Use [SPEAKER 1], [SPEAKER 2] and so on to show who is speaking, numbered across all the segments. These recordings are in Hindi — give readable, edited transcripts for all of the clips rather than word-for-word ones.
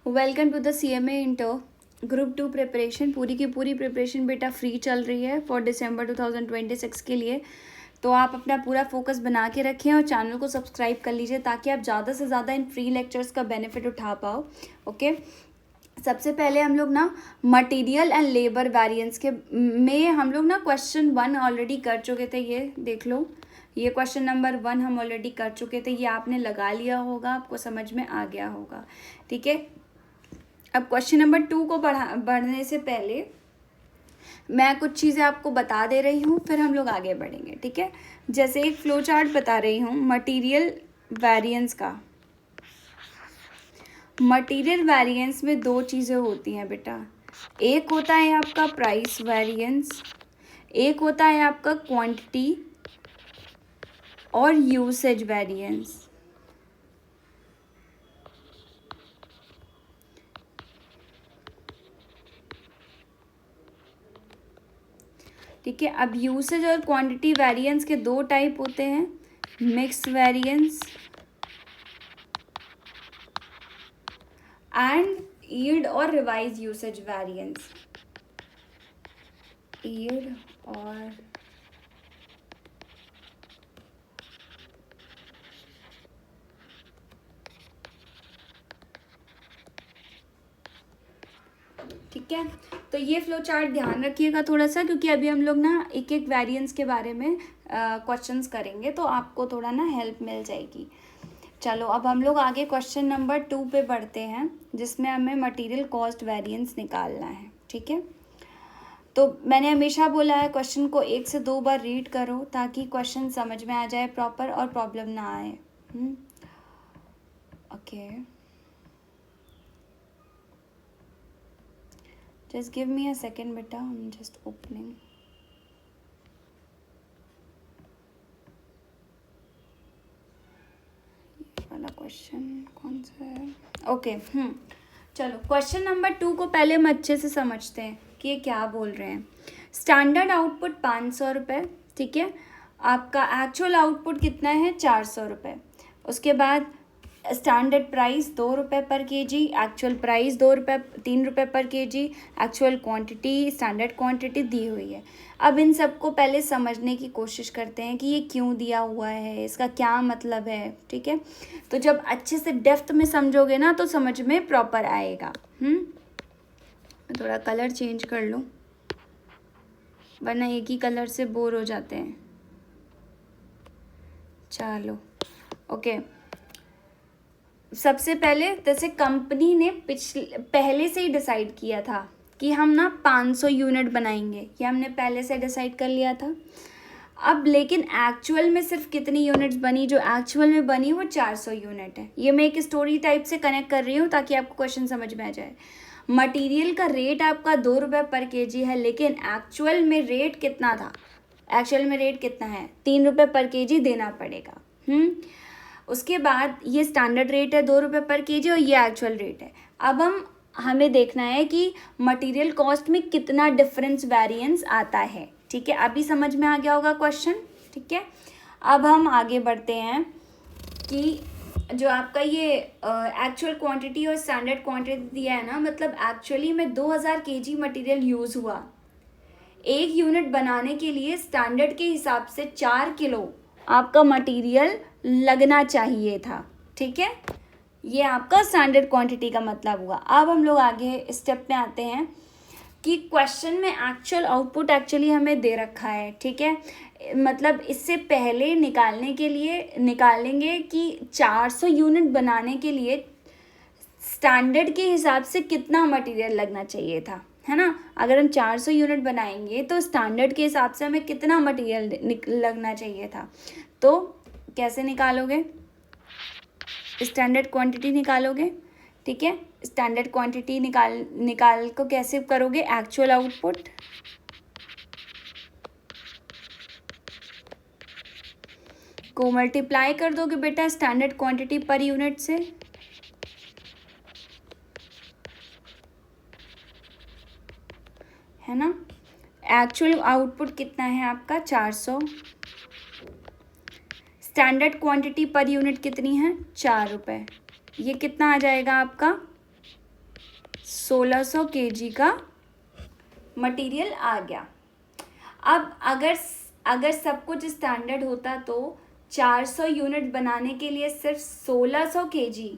[SPEAKER 1] Welcome to the CMA inter group 2 preparation. पूरी की पूरी प्रिपरेशन बेटा फ्री चल रही है फॉर दिसंबर 2026 के लिए। तो आप अपना पूरा फोकस बना के रखें और चैनल को सब्सक्राइब कर लीजिए ताकि आप ज़्यादा से ज़्यादा इन फ्री लेक्चर्स का बेनिफिट उठा पाओ। ओके, सबसे पहले हम लोग ना मटेरियल एंड लेबर वेरिएंस के में हम लोग ना क्वेश्चन 1 ऑलरेडी कर चुके थे। ये देख लो, ये क्वेश्चन नंबर 1 हम ऑलरेडी कर चुके थे। ये आपने लगा लिया होगा, आपको समझ में आ गया होगा। ठीक है, अब क्वेश्चन नंबर 2 को बढ़ने से पहले मैं कुछ चीज़ें आपको बता दे रही हूँ, फिर हम लोग आगे बढ़ेंगे। ठीक है, जैसे एक फ्लो चार्ट बता रही हूँ मटेरियल वेरिएंस का। मटेरियल वेरिएंस में दो चीज़ें होती हैं बेटा, एक होता है आपका प्राइस वेरिएंस, एक होता है आपका क्वांटिटी और यूसेज वेरिएंस। ठीक है, अब यूसेज और क्वांटिटी वेरिएंस के दो टाइप होते हैं, मिक्स वेरिएंस एंड यील्ड और रिवाइज यूसेज वेरिएंस। यील्ड और ठीक है, तो ये फ्लो चार्ट ध्यान रखिएगा थोड़ा सा, क्योंकि अभी हम लोग ना एक एक वेरिएंस के बारे में क्वेश्चंस करेंगे तो आपको थोड़ा ना हेल्प मिल जाएगी। चलो अब हम लोग आगे क्वेश्चन नंबर 2 पे बढ़ते हैं, जिसमें हमें मटेरियल कॉस्ट वेरिएंस निकालना है। ठीक है, तो मैंने हमेशा बोला है क्वेश्चन को 1 से 2 बार रीड करो ताकि क्वेश्चन समझ में आ जाए प्रॉपर और प्रॉब्लम ना आए। Okay, just give me a second beta, I'm just opening. ये वाला क्वेश्चन कौन सा है? ओके, चलो क्वेश्चन नंबर 2 को पहले हम अच्छे से समझते हैं कि ये क्या बोल रहे हैं। स्टैंडर्ड आउटपुट 500 रुपये, ठीक है, आपका एक्चुअल आउटपुट कितना है 400 रुपये। उसके बाद स्टैंडर्ड प्राइस 2 रुपये पर केजी, एक्चुअल प्राइस 3 रुपये पर KG, actual quantity standard quantity दी हुई है। अब इन सबको पहले समझने की कोशिश करते हैं कि ये क्यों दिया हुआ है, इसका क्या मतलब है। ठीक है, तो जब अच्छे से डेप्थ में समझोगे ना तो समझ में प्रॉपर आएगा। मैं थोड़ा कलर चेंज कर लूँ, वरना एक ही कलर से बोर हो जाते हैं। चलो ओके, सबसे पहले जैसे कंपनी ने पहले से ही डिसाइड किया था कि हम ना 500 यूनिट बनाएंगे, ये हमने पहले से डिसाइड कर लिया था। अब लेकिन एक्चुअल में सिर्फ कितनी यूनिट्स बनी, जो एक्चुअल में बनी वो 400 यूनिट है। ये मैं एक स्टोरी टाइप से कनेक्ट कर रही हूँ ताकि आपको क्वेश्चन समझ में आ जाए। मटेरियल का रेट आपका 2 रुपये पर केजी है, लेकिन एक्चुअल में रेट कितना था, एक्चुअल में रेट कितना है 3 रुपये पर केजी देना पड़ेगा। उसके बाद ये स्टैंडर्ड रेट है 2 रुपये पर केजी और ये एक्चुअल रेट है। अब हमें देखना है कि मटेरियल कॉस्ट में कितना डिफरेंस वेरिएंस आता है। ठीक है, अभी समझ में आ गया होगा क्वेश्चन। ठीक है, अब हम आगे बढ़ते हैं कि जो आपका ये एक्चुअल क्वांटिटी और स्टैंडर्ड क्वांटिटी दिया है ना, मतलब एक्चुअली में 2000 केजी मटेरियल यूज़ हुआ। एक यूनिट बनाने के लिए स्टैंडर्ड के हिसाब से 4 किलो आपका मटेरियल लगना चाहिए था। ठीक है, ये आपका स्टैंडर्ड क्वांटिटी का मतलब हुआ। अब हम लोग आगे स्टेप में आते हैं कि क्वेश्चन में एक्चुअल आउटपुट एक्चुअली हमें दे रखा है। ठीक है, मतलब इससे पहले निकालेंगे कि 400 यूनिट बनाने के लिए स्टैंडर्ड के हिसाब से कितना मटेरियल लगना चाहिए था, है ना। अगर हम 400 यूनिट बनाएंगे तो स्टैंडर्ड के हिसाब से हमें कितना मटेरियल लगना चाहिए था। तो कैसे निकालोगे, स्टैंडर्ड क्वांटिटी निकालोगे। ठीक है, स्टैंडर्ड क्वांटिटी निकाल को कैसे करोगे, एक्चुअल आउटपुट को मल्टीप्लाई कर दोगे बेटा स्टैंडर्ड क्वांटिटी पर यूनिट से। है ना, एक्चुअल आउटपुट कितना है आपका 400, स्टैंडर्ड क्वांटिटी पर यूनिट कितनी है 4 रुपये, ये कितना आ जाएगा आपका 1600 kg का मटेरियल आ गया। अब अगर सब कुछ स्टैंडर्ड होता तो 400 यूनिट बनाने के लिए सिर्फ 1600 kg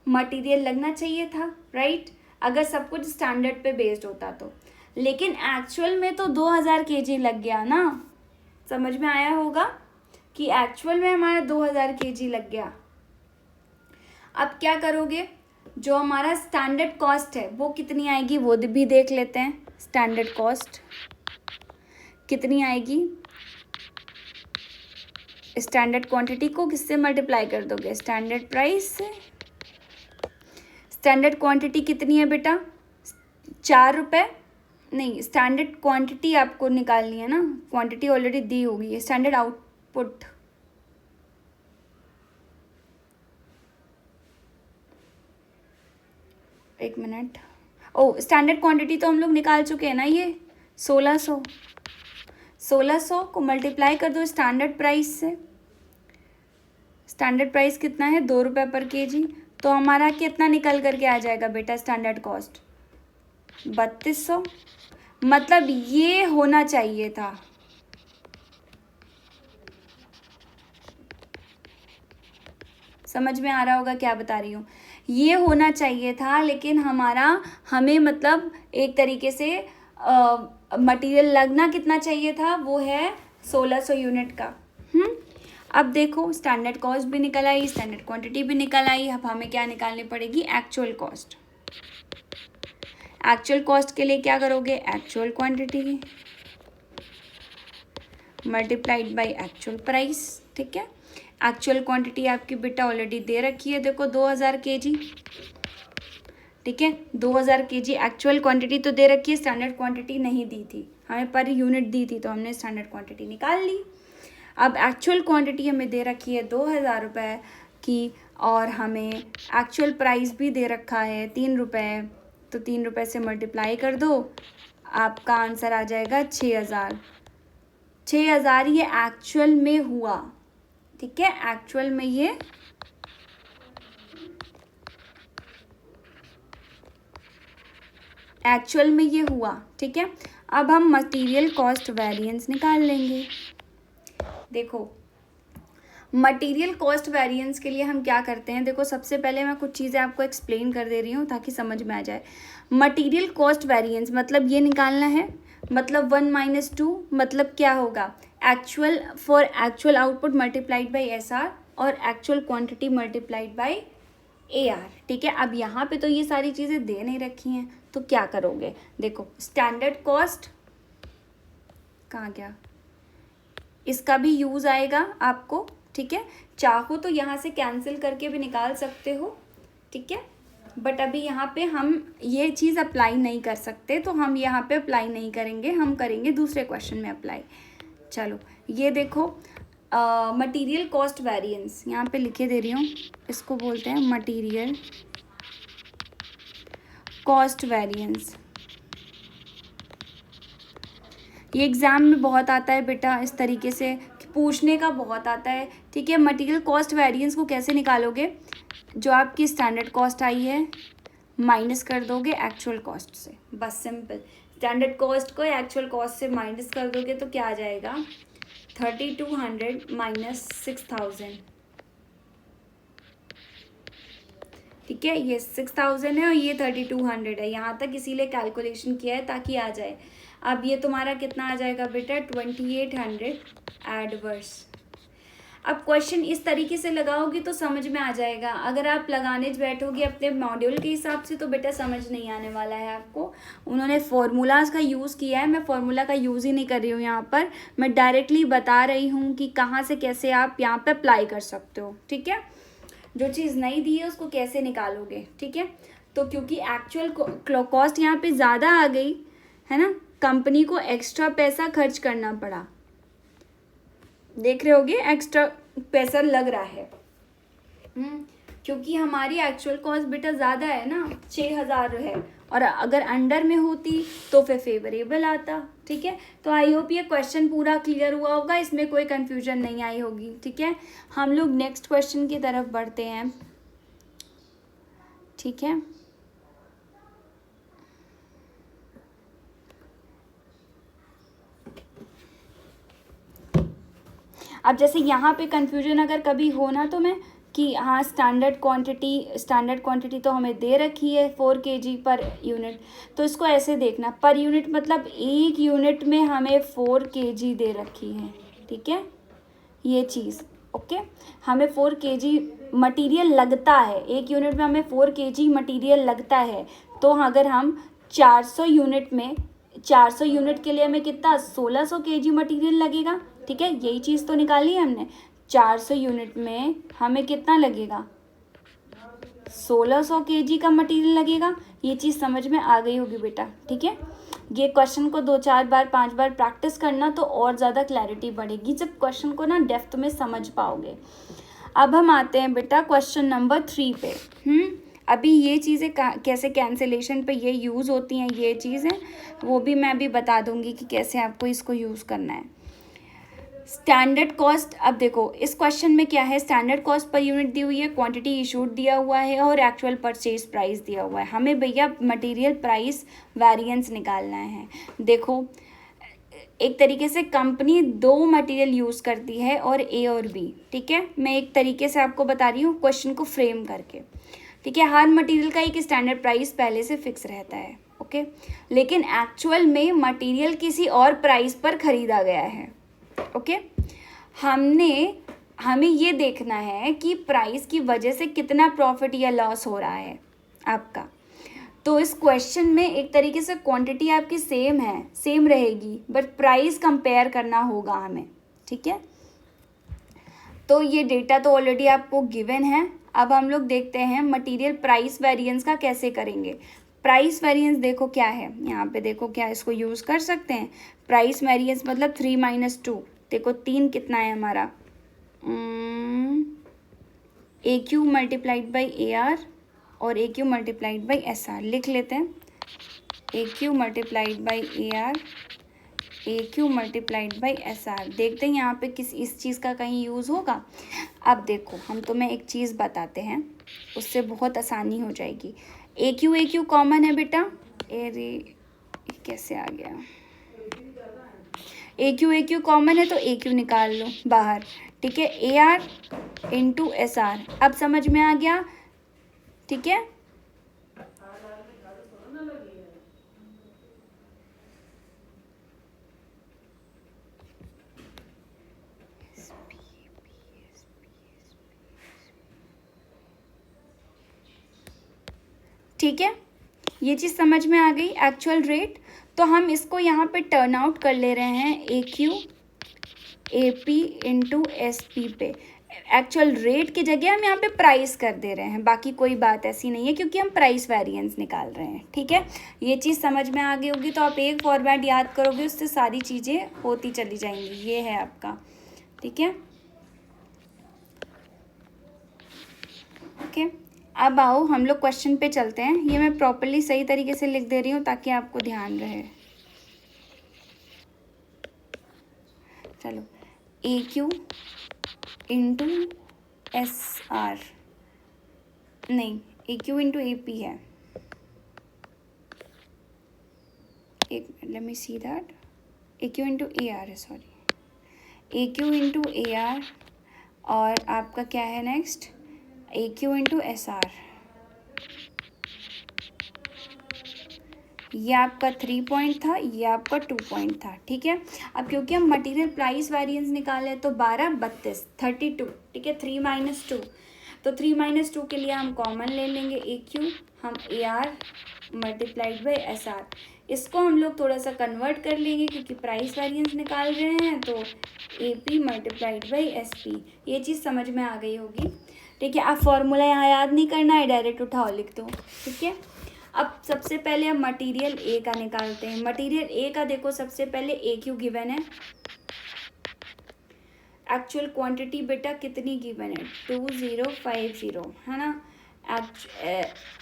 [SPEAKER 1] मटेरियल लगना चाहिए था, राइट? अगर सब कुछ स्टैंडर्ड पे बेस्ड होता तो। लेकिन एक्चुअल में तो 2000 kg लग गया ना। समझ में आया होगा कि एक्चुअल में हमारा 2000 kg लग गया। अब क्या करोगे, जो हमारा स्टैंडर्ड कॉस्ट है वो कितनी आएगी वो भी देख लेते हैं। स्टैंडर्ड कॉस्ट कितनी आएगी? स्टैंडर्ड क्वांटिटी को किससे मल्टीप्लाई कर दोगे? स्टैंडर्ड प्राइस से। स्टैंडर्ड क्वांटिटी कितनी है बेटा? 4 रुपये। नहीं, स्टैंडर्ड क्वांटिटी आपको निकालनी है ना, क्वांटिटी ऑलरेडी दी होगी है। स्टैंडर्ड आउटपुट, एक मिनट, स्टैंडर्ड क्वांटिटी तो हम लोग निकाल चुके हैं ना। ये 1600 को मल्टीप्लाई कर दो स्टैंडर्ड प्राइस से। स्टैंडर्ड प्राइस कितना है? 2 रुपये पर केजी। तो हमारा कितना निकल करके आ जाएगा बेटा स्टैंडर्ड कॉस्ट? 3200। मतलब ये होना चाहिए था। समझ में आ रहा होगा क्या बता रही हूँ? ये होना चाहिए था, लेकिन हमें मतलब एक तरीके से मटेरियल लगना कितना चाहिए था, वो है 1600 यूनिट का। अब देखो, स्टैंडर्ड कॉस्ट भी निकल आई, स्टैंडर्ड क्वांटिटी भी निकल आई। अब हमें क्या निकालनी पड़ेगी? Actual cost. एक्चुअल कॉस्ट के लिए क्या करोगे? Actual quantity multiplied by actual price. ठीक है, एक्चुअल क्वांटिटी आपकी बेटा ऑलरेडी दे रखी है, देखो 2000 kg। ठीक है, 2000 kg एक्चुअल क्वांटिटी तो दे रखी है, स्टैंडर्ड क्वांटिटी नहीं दी थी हमें, पर यूनिट दी थी, तो हमने स्टैंडर्ड क्वांटिटी निकाल ली। अब एक्चुअल क्वांटिटी हमें दे रखी है 2000 रुपये की, और हमें एक्चुअल प्राइस भी दे रखा है 3 रुपये। तो 3 रुपये से मल्टीप्लाई कर दो, आपका आंसर आ जाएगा 6000। 6000 ये एक्चुअल में हुआ। ठीक है, एक्चुअल में ये हुआ। ठीक है, अब हम मटेरियल कॉस्ट वेरिएंस निकाल लेंगे। देखो, मटेरियल कॉस्ट वेरिएंस के लिए हम क्या करते हैं, देखो सबसे पहले मैं कुछ चीज़ें आपको एक्सप्लेन कर दे रही हूँ ताकि समझ में आ जाए। मटेरियल कॉस्ट वेरिएंस मतलब ये निकालना है, मतलब 1 - 2 मतलब क्या होगा? Actual for actual output multiplied by SR और actual quantity multiplied by AR। ठीक है, अब यहाँ पे तो ये सारी चीज़ें दे नहीं रखी हैं, तो क्या करोगे? देखो, स्टैंडर्ड कॉस्ट कहाँ गया? इसका भी यूज़ आएगा आपको। ठीक है, चाहो तो यहाँ से कैंसिल करके भी निकाल सकते हो। ठीक है, बट अभी यहाँ पे हम ये चीज़ अप्लाई नहीं कर सकते, तो हम यहाँ पे अप्लाई नहीं करेंगे, हम करेंगे दूसरे क्वेश्चन में अप्लाई। चलो, ये देखो, मटेरियल कॉस्ट वेरिएंस यहाँ पे लिखे दे रही हूँ, इसको बोलते हैं मटेरियल कॉस्ट वेरिएंस। ये एग्ज़ाम में बहुत आता है बेटा, इस तरीके से पूछने का बहुत आता है। ठीक है, मटेरियल कॉस्ट वेरिएंस को कैसे निकालोगे? जो आपकी स्टैंडर्ड कॉस्ट आई है माइनस कर दोगे एक्चुअल कॉस्ट से, बस सिंपल। स्टैंडर्ड कॉस्ट को एक्चुअल कॉस्ट से माइनस कर दोगे तो क्या आ जाएगा? 3200 माइनस 6000। ठीक है, ये 6000 है और ये 3200 है। यहाँ तक इसीलिए कैलकुलेशन किया है ताकि आ जाए। अब ये तुम्हारा कितना आ जाएगा बेटा? 2800 एडवर्स। अब क्वेश्चन इस तरीके से लगाओगे तो समझ में आ जाएगा। अगर आप लगाने बैठोगे अपने मॉड्यूल के हिसाब से तो बेटा समझ नहीं आने वाला है आपको। उन्होंने फॉर्मूलाज का यूज़ किया है, मैं फॉर्मूला का यूज़ ही नहीं कर रही हूँ यहाँ पर। मैं डायरेक्टली बता रही हूँ कि कहाँ से कैसे आप यहाँ पर अप्लाई कर सकते हो। ठीक है, जो चीज़ नहीं दी है उसको कैसे निकालोगे। ठीक है, तो क्योंकि एक्चुअल कॉस्ट यहाँ पे ज़्यादा आ गई है ना, कंपनी को एक्स्ट्रा पैसा खर्च करना पड़ा। देख रहे होगे, एक्स्ट्रा पैसा लग रहा है। क्योंकि हमारी एक्चुअल कॉस्ट बेटा ज़्यादा है ना, 6000 है, और अगर अंडर में होती तो फिर फेवरेबल आता। ठीक है, तो आई होप ये क्वेश्चन पूरा क्लियर हुआ होगा, इसमें कोई कन्फ्यूजन नहीं आई होगी। ठीक है, हम लोग नेक्स्ट क्वेश्चन की तरफ बढ़ते हैं। ठीक है, अब जैसे यहाँ पे कन्फ्यूजन अगर कभी हो ना तो मैं कि हाँ स्टैंडर्ड क्वांटिटी तो हमें दे रखी है 4 kg पर यूनिट, तो इसको ऐसे देखना, पर यूनिट मतलब एक यूनिट में हमें 4 kg दे रखी है, ठीक है, ये चीज़ ओके। हमें 4 kg मटेरियल लगता है, एक यूनिट में हमें 4 kg मटेरियल लगता है, तो अगर हम 400 यूनिट में 400 यूनिट के लिए हमें कितना 1600 kg मटेरियल लगेगा, ठीक है, यही चीज़ तो निकाली है हमने। 400 यूनिट में हमें कितना लगेगा 1600 kg का मटेरियल लगेगा। ये चीज़ समझ में आ गई होगी बेटा, ठीक है। ये क्वेश्चन को 2-4 बार 5 बार प्रैक्टिस करना तो और ज़्यादा क्लैरिटी बढ़ेगी, जब क्वेश्चन को ना डेप्थ में समझ पाओगे। अब हम आते हैं बेटा क्वेश्चन नंबर 3 पे। अभी ये चीज़ें कैसे कैंसिलेशन पे ये यूज़ होती हैं, ये चीज़ें वो भी मैं अभी बता दूंगी कि कैसे आपको इसको यूज़ करना है। स्टैंडर्ड कॉस्ट, अब देखो इस क्वेश्चन में क्या है, स्टैंडर्ड कॉस्ट पर यूनिट दी हुई है, क्वांटिटी इशूड दिया हुआ है और एक्चुअल परचेज प्राइस दिया हुआ है। हमें भैया मटेरियल प्राइस वेरिएंस निकालना है। देखो एक तरीके से कंपनी 2 मटेरियल यूज़ करती है और ए और बी, ठीक है, मैं एक तरीके से आपको बता रही हूँ क्वेश्चन को फ्रेम करके, ठीक है। हर मटेरियल का एक स्टैंडर्ड प्राइस पहले से फिक्स रहता है, ओके, लेकिन एक्चुअल में मटेरियल किसी और प्राइस पर खरीदा गया है, ओके। हमें ये देखना है कि प्राइस की वजह से कितना प्रॉफिट या लॉस हो रहा है आपका। तो इस क्वेश्चन में एक तरीके से क्वांटिटी आपकी सेम है, सेम रहेगी, बट प्राइस कंपेयर करना होगा हमें, ठीक है। तो ये डेटा तो ऑलरेडी आपको गिवन है। अब हम लोग देखते हैं मटेरियल प्राइस वेरिएंस का कैसे करेंगे। प्राइस वेरिएंस देखो क्या है, यहाँ पे देखो क्या इसको यूज़ कर सकते हैं। प्राइस वेरिएंस मतलब 3 - 2, देखो 3 कितना है हमारा, AQ मल्टीप्लाइड बाई AR और AQ मल्टीप्लाइड बाई SR लिख लेते हैं। AQ multiplied by AR, AQ multiplied by SR। देखते हैं यहाँ पे इस चीज़ का कहीं यूज़ होगा। अब देखो हम तुम्हें एक चीज़ बताते हैं, उससे बहुत आसानी हो जाएगी। AQ कॉमन है बेटा, अरे कैसे आ गया, AQ कॉमन है तो AQ निकाल लो बाहर, ठीक है। AR इंटू SR, अब समझ में आ गया, ठीक है। ठीक है, ये चीज़ समझ में आ गई। एक्चुअल रेट तो हम इसको यहाँ पे टर्न आउट कर ले रहे हैं AQ AP इंटू SP पे। एक्चुअल रेट की जगह हम यहाँ पे प्राइस कर दे रहे हैं, बाकी कोई बात ऐसी नहीं है क्योंकि हम प्राइस वेरिएंस निकाल रहे हैं, ठीक है। ये चीज़ समझ में आ गई होगी, तो आप एक फॉर्मेट याद करोगे उससे सारी चीज़ें होती चली जाएंगी। ये है आपका, ठीक है, ओके। अब आओ हम लोग क्वेश्चन पे चलते हैं। ये मैं प्रॉपरली सही तरीके से लिख दे रही हूँ ताकि आपको ध्यान रहे। चलो, AQ इंटू SR, नहीं AQ इंटू AP है, एक let me see that, AQ into AR है, सॉरी, AQ इंटू AR और आपका क्या है नेक्स्ट, AQ इंटू SR। ये आपका 3 पॉइंट था, ये आपका 2 पॉइंट था, ठीक है। अब क्योंकि हम मटेरियल प्राइस वेरिएंस निकाले तो 12 32 32, ठीक है, 3 - 2, तो 3 - 2 के लिए हम कॉमन ले लेंगे AQ, हम AR मल्टीप्लाइड बाई SR। इसको हम लोग थोड़ा सा कन्वर्ट कर लेंगे क्योंकि प्राइस वेरिएंस निकाल रहे हैं, तो AP मल्टीप्लाइड बाई SP। ये चीज़ समझ में आ गई होगी, ठीक है। अब फॉर्मूला यहाँ याद नहीं करना है, डायरेक्ट उठाओ लिख दो, ठीक है। अब सबसे पहले हम मटेरियल A का निकालते हैं। मटेरियल A का देखो सबसे पहले AQ गिवन है, एक्चुअल क्वांटिटी बेटा कितनी गिवन है 2050, है ना।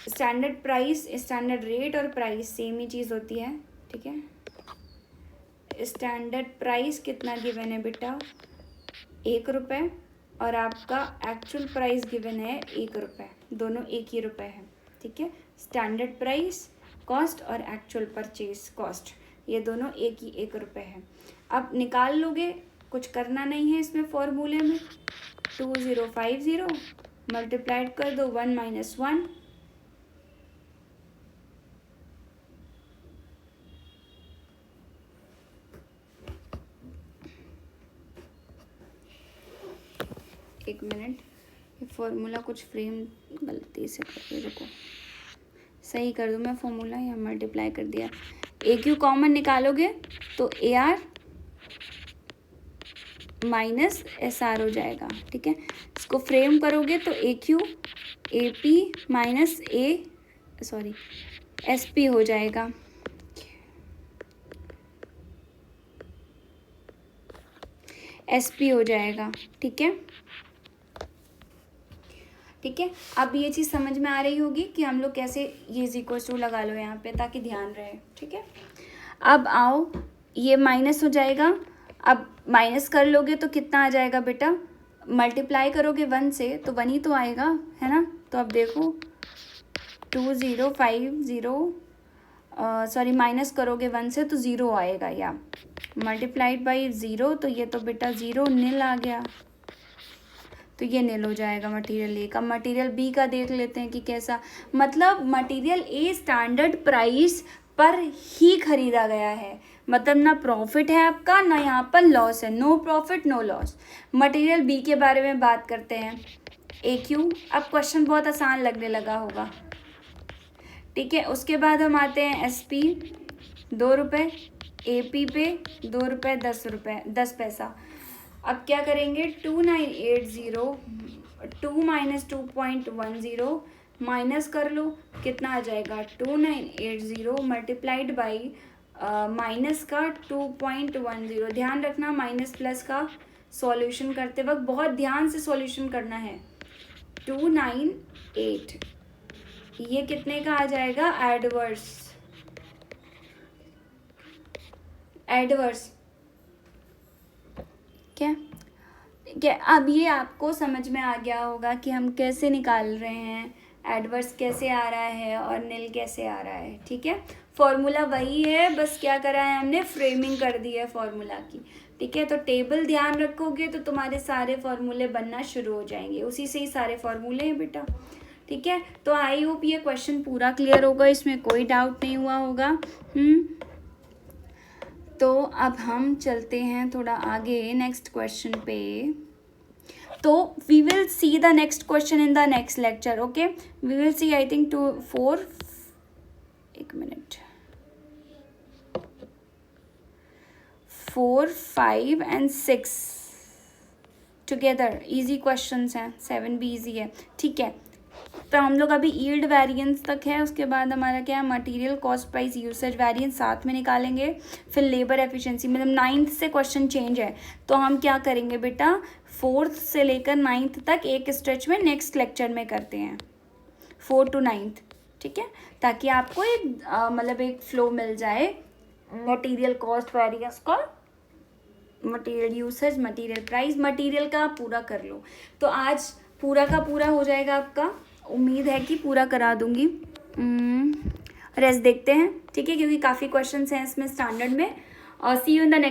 [SPEAKER 1] स्टैंडर्ड प्राइस, स्टैंडर्ड रेट और प्राइस सेम ही चीज़ होती है, ठीक है। स्टैंडर्ड प्राइस कितना गिवन है बेटा 1 रुपये और आपका एक्चुअल प्राइस गिवन है 1 रुपये, दोनों एक ही रुपये है, ठीक है। स्टैंडर्ड प्राइस कॉस्ट और एक्चुअल परचेज कॉस्ट ये दोनों एक ही 1 रुपये है। अब निकाल लोगे कुछ करना नहीं है इसमें फॉर्मूले में। 2050 मल्टीप्लाइड कर दो 1 - 1, एक मिनट, ये फॉर्मूला कुछ फ्रेम गलती से कर दिया, रुको सही कर दूँ मैं फॉर्मूला, या मल्टीप्लाई कर दिया। ए क्यू कॉमन निकालोगे तो A R minus S R हो जाएगा, ठीक है। इसको फ्रेम करोगे तो A Q A P minus S P हो जाएगा। एस पी हो जाएगा, ठीक है। ठीक है, अब ये चीज़ समझ में आ रही होगी कि हम लोग कैसे ये = लगा लो यहाँ पे ताकि ध्यान रहे, ठीक है। अब आओ, ये माइनस हो जाएगा। अब माइनस कर लोगे तो कितना आ जाएगा बेटा, मल्टीप्लाई करोगे 1 से तो 1 ही तो आएगा, है ना। तो अब देखो 2050 माइनस करोगे 1 से तो 0 आएगा, या मल्टीप्लाइड बाई 0, तो ये तो बेटा 0 निल आ गया, तो ये निल हो जाएगा मटेरियल ए का। मटेरियल बी का देख लेते हैं कि कैसा, मतलब मटेरियल ए स्टैंडर्ड प्राइस पर ही खरीदा गया है, मतलब ना प्रॉफिट है आपका ना यहाँ पर लॉस है, no profit no loss. Material B के बारे में बात करते हैं, ए क्यू। अब क्वेश्चन बहुत आसान लगने लगा होगा, ठीक है। उसके बाद हम आते हैं एस पी 2 रुपये, ए पी पे 2 रुपये 10 पैसा। अब क्या करेंगे, 2980 2 - 2.10 माइनस कर लो, कितना आ जाएगा 2980 मल्टीप्लाइड बाई माइनस का 2.10। ध्यान रखना माइनस प्लस का सॉल्यूशन करते वक्त बहुत ध्यान से सॉल्यूशन करना है। 298 ये कितने का आ जाएगा, एडवर्स क्या। अब ये आपको समझ में आ गया होगा कि हम कैसे निकाल रहे हैं, एडवर्स कैसे आ रहा है और निल कैसे आ रहा है, ठीक है। फॉर्मूला वही है, बस क्या करा है हमने, फ्रेमिंग कर दी है फॉर्मूला की, ठीक है। तो टेबल ध्यान रखोगे तो तुम्हारे सारे फॉर्मूले बनना शुरू हो जाएंगे, उसी से ही सारे फॉर्मूले हैं बेटा, ठीक है। तो आई होप ये क्वेश्चन पूरा क्लियर होगा, इसमें कोई डाउट नहीं हुआ होगा। तो अब हम चलते हैं थोड़ा आगे नेक्स्ट क्वेश्चन पे। तो we will see the next question in the next lecture, okay. We will see I think 4, 5 and 6 together. Easy questions हैं, 7 भी इजी है, ठीक है। तो हम लोग अभी यील्ड वेरिएंस तक है, उसके बाद हमारा क्या है, material cost price usage variance साथ में निकालेंगे, फिर लेबर एफिशिएंसी। मतलब 9th से क्वेश्चन चेंज है, तो हम क्या करेंगे बेटा, 4th से लेकर 9th तक एक स्ट्रेच में नेक्स्ट लेक्चर में करते हैं, 4 to 9th, ठीक है। ताकि आपको एक मतलब एक फ्लो मिल जाए मटेरियल कॉस्ट वेरिएंस का, material usage, material price, material का पूरा कर लो। तो आज पूरा का पूरा हो जाएगा आपका, उम्मीद है कि पूरा करा दूंगी। रेस्ट देखते हैं, ठीक है, क्योंकि काफ़ी क्वेश्चंस हैं इसमें स्टैंडर्ड में। और सी यू इन द नेक्स्ट